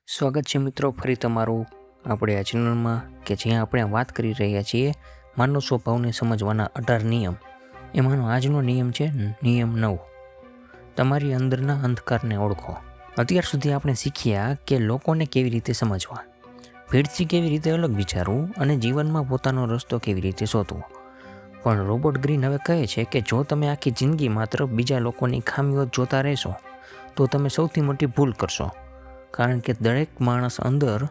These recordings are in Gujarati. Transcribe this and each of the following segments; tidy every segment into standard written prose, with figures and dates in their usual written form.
સ્વાગત છે મિત્રો ફરી તમારું આપણે આ ચેનલમાં કે જ્યાં આપણે વાત કરી રહ્યા છીએ માનવ સ્વભાવને સમજવાના 18 નિયમ. એમાંનો આજનો નિયમ છે નિયમ 9. તમારી અંદરના અંધકારને ઓળખો. અત્યાર સુધી આપણે શીખ્યા કે લોકોને કેવી રીતે સમજવા, ભીડથી કેવી રીતે અલગ વિચારવું અને જીવનમાં પોતાનો રસ્તો કેવી રીતે શોધવો. પણ રોબર્ટ ગ્રીન હવે કહે છે કે જો તમે આખી જિંદગી માત્ર બીજા લોકોની ખામીઓ જોતા રહેશો તો તમે સૌથી મોટી ભૂલ કરશો. કારણ કે દરેક માણસ અંદર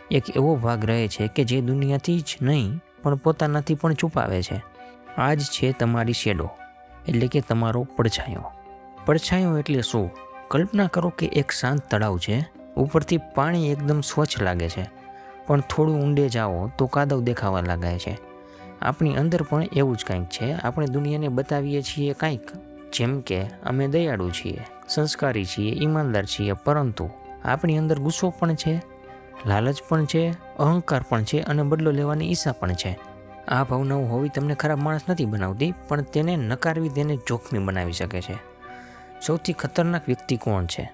એક એવો ભાગ રહે છે કે જે દુનિયાથી જ નહીં પણ પોતાનાથી પણ છુપાવે છે. આ જ છે તમારી શેડો, એટલે કે તમારો પડછાયો. પડછાયો એટલે શું? કલ્પના કરો કે એક શાંત તળાવ છે. ઉપરથી પાણી એકદમ સ્વચ્છ લાગે છે, પણ થોડું ઊંડે જાઓ તો કાદવ દેખાવા લાગે છે. આપણી અંદર પણ એવું જ કંઈક છે. આપણે દુનિયાને બતાવીએ છીએ કંઈક, જેમ કે અમે દયાળુ છીએ, સંસ્કારી છીએ, ઈમાનદાર છીએ, પરંતુ આપણી અંદર ગુસ્સો પણ છે, લાલચ પણ છે, અહંકાર પણ છે અને બદલો લેવાની ઈચ્છા પણ છે. આ ભાવનાઓ હોવી તમને ખરાબ માણસ નથી બનાવતી, પણ તેને નકારવી તેને જોખમી બનાવી શકે છે. સૌથી ખતરનાક વ્યક્તિ કોણ છે?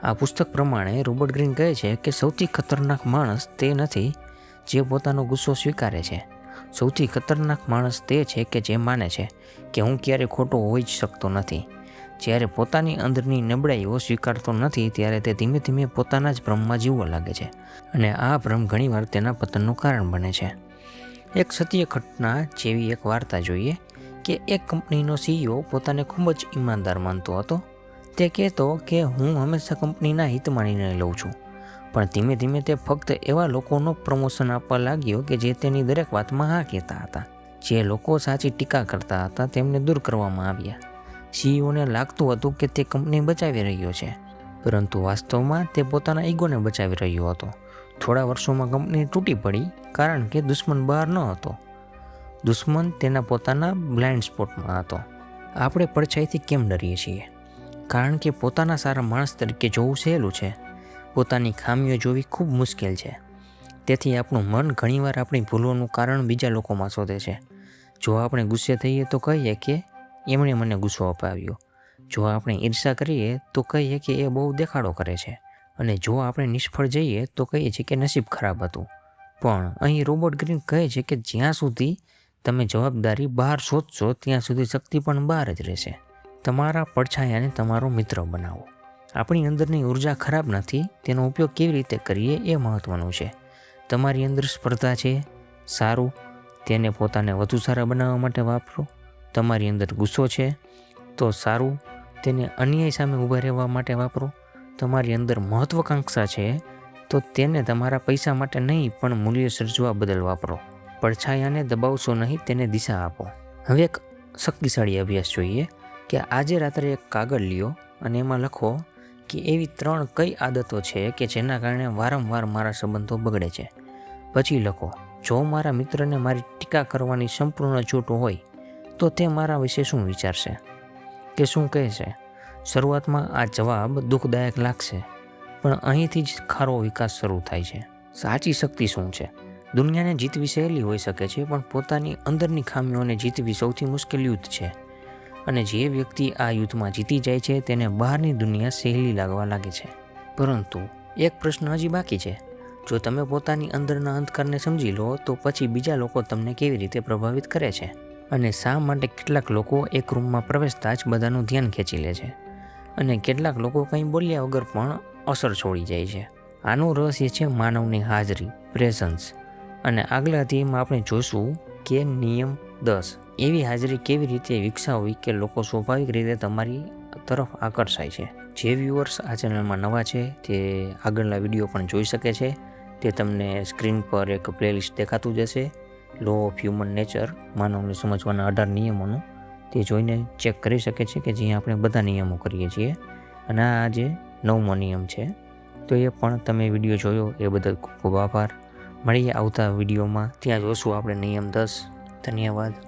આ પુસ્તક પ્રમાણે રોબર્ટ ગ્રીન કહે છે કે સૌથી ખતરનાક માણસ તે નથી જે પોતાનો ગુસ્સો સ્વીકારે છે. સૌથી ખતરનાક માણસ તે છે કે જે માને છે કે હું ક્યારેય ખોટો હોઈ જ શકતો નથી. જ્યારે પોતાની અંદરની નબળાઈઓ સ્વીકારતો નથી ત્યારે તે ધીમે ધીમે પોતાના જ ભ્રમમાં જીવવા લાગે છે, અને આ ભ્રમ ઘણીવાર તેના પતનનું કારણ બને છે. એક સત્ય ઘટના જેવી એક વાર્તા જોઈએ કે એક કંપનીનો CEO પોતાને ખૂબ જ ઈમાનદાર માનતો હતો. તે કહેતો કે હું હંમેશા કંપનીના હિતમાં નિર્ણય લઉં છું, પણ ધીમે ધીમે તે ફક્ત એવા લોકોનો પ્રમોશન આપવા લાગ્યો કે જે તેની દરેક વાતમાં હા કહેતા હતા. જે લોકો સાચી ટીકા કરતા હતા તેમને દૂર કરવામાં આવ્યા. CEOને લાગતું હતું કે તે કંપની બચાવી રહ્યો છે, પરંતુ વાસ્તવમાં તે પોતાના ઈગોને બચાવી રહ્યો હતો. થોડા વર્ષોમાં કંપની તૂટી પડી કારણ કે દુશ્મન બહાર ન હતો. દુશ્મન તેના પોતાના બ્લાઇન્ડ સ્પોટમાં હતો. આપણે પડછાઈથી કેમ ડરીએ છીએ? કારણ કે પોતાના સારા માણસ તરીકે જોવું સહેલું છે, પોતાની ખામીઓ જોવી ખૂબ મુશ્કેલ છે. તેથી આપણું મન ઘણીવાર આપણી ભૂલોનું કારણ બીજા લોકોમાં શોધે છે. જો આપણે ગુસ્સે થઈએ તો કહીએ કે એમણે મને ગુસ્સો અપાવ્યો. જો આપણે ઈર્ષા કરીએ તો કહીએ કે એ બહુ દેખાડો કરે છે. અને જો આપણે નિષ્ફળ જઈએ તો કહીએ છીએ કે નસીબ ખરાબ હતું. પણ અહીં રોબર્ટ ગ્રીન કહે છે કે જ્યાં સુધી તમે જવાબદારી બહાર શોધશો ત્યાં સુધી શક્તિ પણ બહાર જ રહેશે. તમારા પડછાયાને તમારો મિત્ર બનાવો. આપણી અંદરની ઉર્જા ખરાબ નથી, તેનો ઉપયોગ કેવી રીતે કરીએ એ મહત્વનું છે. તમારી અંદર સ્પર્ધા છે, સારું, તેને પોતાને વધુ સારા બનાવવા માટે વાપરો. તમારી અંદર ગુસ્સો છે, તો સારું, તેને અન્યાય સામે ઊભા રહેવા માટે વાપરો. તમારી અંદર મહત્વાકાંક્ષા છે, તો તેને તમારા પૈસા માટે નહીં પણ મૂલ્ય સર્જવા બદલ વાપરો. પડછાયાને દબાવશો નહીં, તેને દિશા આપો. હવે એક શક્તિશાળી અભ્યાસ જોઈએ કે આજે રાત્રે એક કાગળ લ્યો અને એમાં લખો કે એવી 3 કઈ આદતો છે કે જેના કારણે વારંવાર મારા સંબંધો બગડે છે. પછી લખો, જો મારા મિત્રને મારી ટીકા કરવાની સંપૂર્ણ છૂટ હોય તો તે મારા વિશે શું વિચારશે કે શું કહેશે? શરૂઆતમાં આ જવાબ દુઃખદાયક લાગશે, પણ અહીંથી જ ખારો વિકાસ શરૂ થાય છે. સાચી શક્તિ શું છે? દુનિયાને જીતવી સહેલી હોઈ શકે છે, પણ પોતાની અંદરની ખામીઓને જીતવી સૌથી મુશ્કેલ યુદ્ધ છે. અને જે વ્યક્તિ આ યુદ્ધમાં જીતી જાય છે તેને બહારની દુનિયા સહેલી લાગવા લાગે છે. પરંતુ એક પ્રશ્ન હજી બાકી છે. જો તમે પોતાની અંદરના અંધકારને સમજી લો તો પછી બીજા લોકો તમને કેવી રીતે પ્રભાવિત કરે છે? અને શા માટે કેટલાક લોકો એક રૂમમાં પ્રવેશતા જ બધાનું ધ્યાન ખેંચી લે છે, અને કેટલાક લોકો કંઈ બોલ્યા વગર પણ અસર છોડી જાય છે? આનું રહસ્ય છે માનવની હાજરી, પ્રેઝન્સ. અને આગલા અધ્યાયમાં આપણે જોઈશું કે નિયમ 10 એવી હાજરી કેવી રીતે વિકસાવવી કે લોકો સ્વાભાવિક રીતે તમારી તરફ આકર્ષાય છે. જે વ્યુઅર્સ આ ચેનલમાં નવા છે તે આગળના વિડીયો પણ જોઈ શકે છે. તે તમને સ્ક્રીન પર એક પ્લેલિસ્ટ દેખાતું જશે, લો ઓફ હ્યુમન નેચર, માનવને સમજવાના 18 નિયમોનું. તે જોઈને ચેક કરી શકે છે કે જ્યાં આપણે બધા નિયમો કરીએ છીએ. અને આ જે 9મો નિયમ છે તો એ પણ તમે વિડીયો જોયો એ બદલ ખૂબ ખૂબ આભાર. મળીએ આવતા વિડીયોમાં, ત્યાં જોશું આપણે નિયમ 10. ધન્યવાદ.